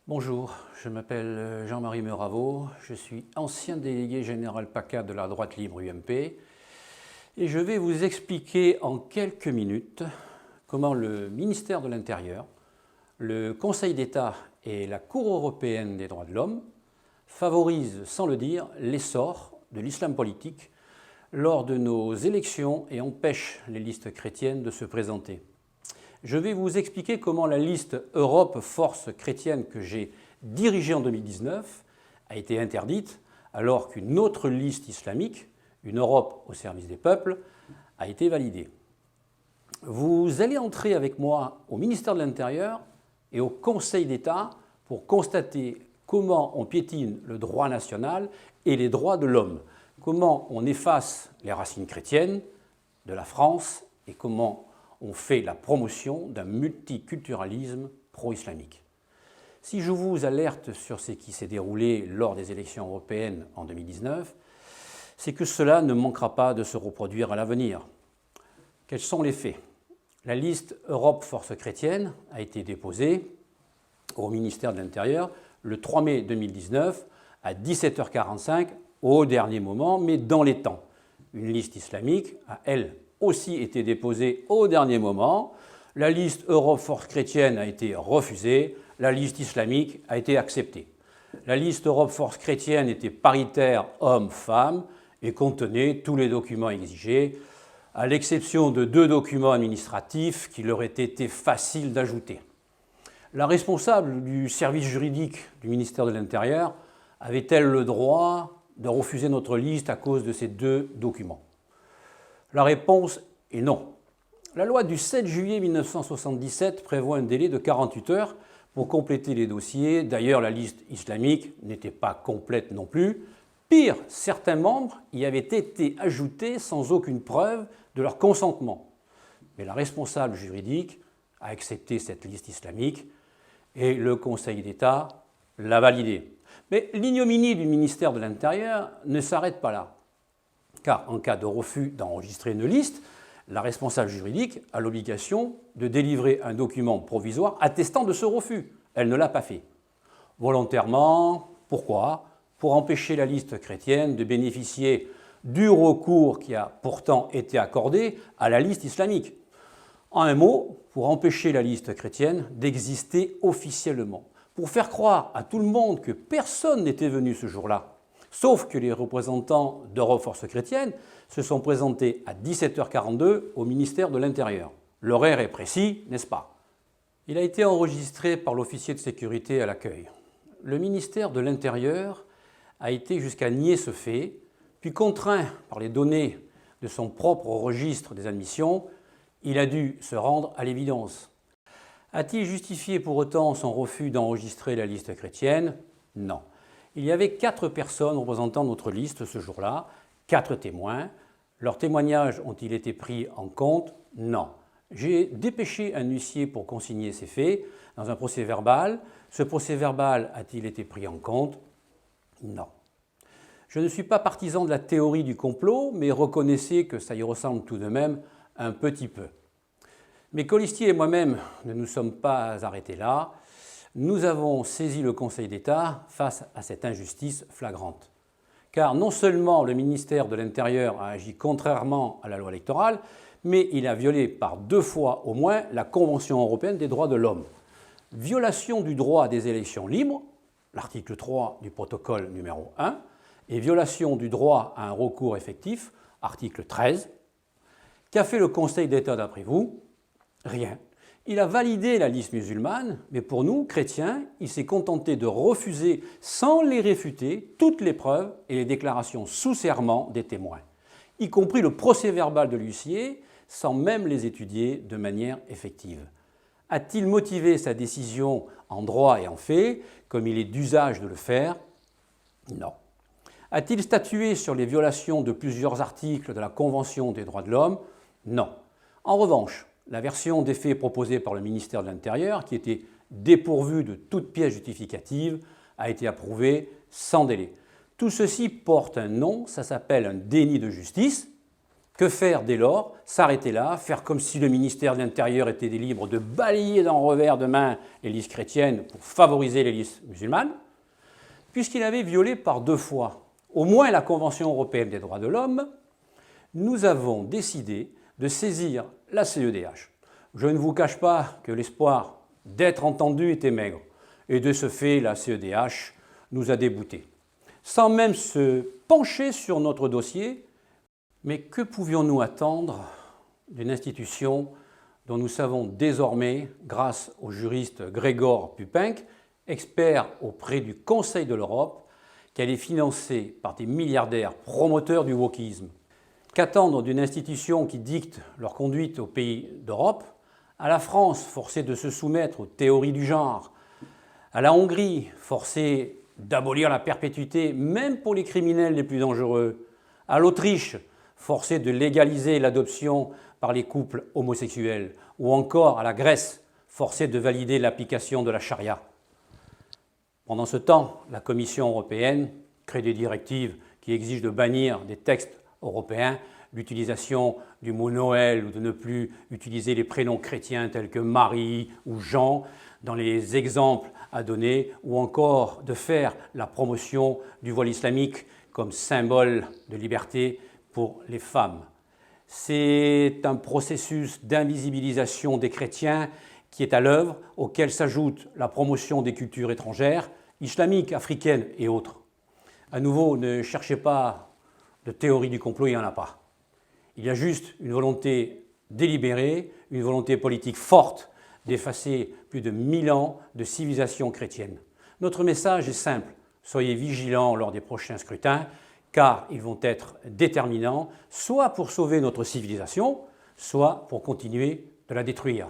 Bonjour, je m'appelle Jean-Marie Meraveau, je suis ancien délégué général PACA de la droite libre UMP et je vais vous expliquer en quelques minutes comment le ministère de l'Intérieur, le Conseil d'État et la Cour européenne des droits de l'homme favorisent, sans le dire, l'essor de l'islam politique lors de nos élections et empêchent les listes chrétiennes de se présenter. Je vais vous expliquer comment la liste Europe Force Chrétienne que j'ai dirigée en 2019 a été interdite alors qu'une autre liste islamique, une Europe au service des peuples, a été validée. Vous allez entrer avec moi au ministère de l'Intérieur et au Conseil d'État pour constater comment on piétine le droit national et les droits de l'homme, comment on efface les racines chrétiennes de la France et comment on fait la promotion d'un multiculturalisme pro-islamique. Si je vous alerte sur ce qui s'est déroulé lors des élections européennes en 2019, c'est que cela ne manquera pas de se reproduire à l'avenir. Quels sont les faits? La liste Europe Force Chrétienne a été déposée au ministère de l'Intérieur le 3 mai 2019 à 17h45 au dernier moment, mais dans les temps. Une liste islamique a, elle, aussi été déposée au dernier moment. La liste Europe Force Chrétienne a été refusée, la liste islamique a été acceptée. La liste Europe Force Chrétienne était paritaire hommes-femmes et contenait tous les documents exigés, à l'exception de 2 documents administratifs qu'il aurait été facile d'ajouter. La responsable du service juridique du ministère de l'Intérieur avait-elle le droit de refuser notre liste à cause de ces 2 documents? La réponse est non. La loi du 7 juillet 1977 prévoit un délai de 48 heures pour compléter les dossiers. D'ailleurs, la liste islamique n'était pas complète non plus. Pire, certains membres y avaient été ajoutés sans aucune preuve de leur consentement. Mais la responsable juridique a accepté cette liste islamique et le Conseil d'État l'a validée. Mais l'ignominie du ministère de l'Intérieur ne s'arrête pas là. Car en cas de refus d'enregistrer une liste, la responsable juridique a l'obligation de délivrer un document provisoire attestant de ce refus. Elle ne l'a pas fait. Volontairement, pourquoi? Pour empêcher la liste chrétienne de bénéficier du recours qui a pourtant été accordé à la liste islamique. En un mot, pour empêcher la liste chrétienne d'exister officiellement. Pour faire croire à tout le monde que personne n'était venu ce jour-là. Sauf que les représentants d'Europe Force Chrétienne se sont présentés à 17h42 au ministère de l'Intérieur. L'horaire est précis, n'est-ce pas? Il a été enregistré par l'officier de sécurité à l'accueil. Le ministère de l'Intérieur a été jusqu'à nier ce fait, puis contraint par les données de son propre registre des admissions, il a dû se rendre à l'évidence. A-t-il justifié pour autant son refus d'enregistrer la liste chrétienne? Non. Il y avait 4 personnes représentant notre liste ce jour-là, 4 témoins. Leurs témoignages ont-ils été pris en compte? Non. J'ai dépêché un huissier pour consigner ces faits dans un procès-verbal. Ce procès-verbal a-t-il été pris en compte? Non. Je ne suis pas partisan de la théorie du complot, mais reconnaissez que ça y ressemble tout de même un petit peu. Mes colistiers et moi-même ne nous sommes pas arrêtés là. Nous avons saisi le Conseil d'État face à cette injustice flagrante. Car non seulement le ministère de l'Intérieur a agi contrairement à la loi électorale, mais il a violé par 2 fois au moins la Convention européenne des droits de l'homme. Violation du droit des élections libres, l'article 3 du protocole numéro 1, et violation du droit à un recours effectif, article 13. Qu'a fait le Conseil d'État d'après vous? Rien. Il a validé la liste musulmane, mais pour nous, chrétiens, il s'est contenté de refuser, sans les réfuter, toutes les preuves et les déclarations sous serment des témoins, y compris le procès-verbal de l'huissier, sans même les étudier de manière effective. A-t-il motivé sa décision en droit et en fait, comme il est d'usage de le faire? Non. A-t-il statué sur les violations de plusieurs articles de la Convention des droits de l'homme? Non. En revanche, la version des faits proposée par le ministère de l'Intérieur, qui était dépourvue de toute pièce justificative, a été approuvée sans délai. Tout ceci porte un nom, ça s'appelle un déni de justice, Que faire dès lors? S'arrêter là, faire comme si le ministère de l'Intérieur était libre de balayer d'un revers de main les listes chrétiennes pour favoriser les listes musulmanes? Puisqu'il avait violé par 2 fois au moins la Convention européenne des droits de l'homme, nous avons décidé de saisir la CEDH. Je ne vous cache pas que l'espoir d'être entendu était maigre, et de ce fait, la CEDH nous a déboutés. Sans même se pencher sur notre dossier, mais que pouvions-nous attendre d'une institution dont nous savons désormais, grâce au juriste Grzegorz Pupenk, expert auprès du Conseil de l'Europe, qu'elle est financée par des milliardaires promoteurs du wokisme? Qu'attendre d'une institution qui dicte leur conduite aux pays d'Europe, à la France forcée de se soumettre aux théories du genre, à la Hongrie forcée d'abolir la perpétuité même pour les criminels les plus dangereux, à l'Autriche forcée de légaliser l'adoption par les couples homosexuels, ou encore à la Grèce forcée de valider l'application de la charia. Pendant ce temps, la Commission européenne crée des directives qui exigent de bannir des textes européens l'utilisation du mot Noël ou de ne plus utiliser les prénoms chrétiens tels que Marie ou Jean dans les exemples à donner, ou encore de faire la promotion du voile islamique comme symbole de liberté pour les femmes. C'est un processus d'invisibilisation des chrétiens qui est à l'œuvre, auquel s'ajoute la promotion des cultures étrangères, islamiques, africaines et autres. À nouveau, ne cherchez pas de théorie du complot, il n'y en a pas. Il y a juste une volonté délibérée, une volonté politique forte d'effacer plus de 1000 ans de civilisation chrétienne. Notre message est simple, soyez vigilants lors des prochains scrutins, car ils vont être déterminants, soit pour sauver notre civilisation, soit pour continuer de la détruire.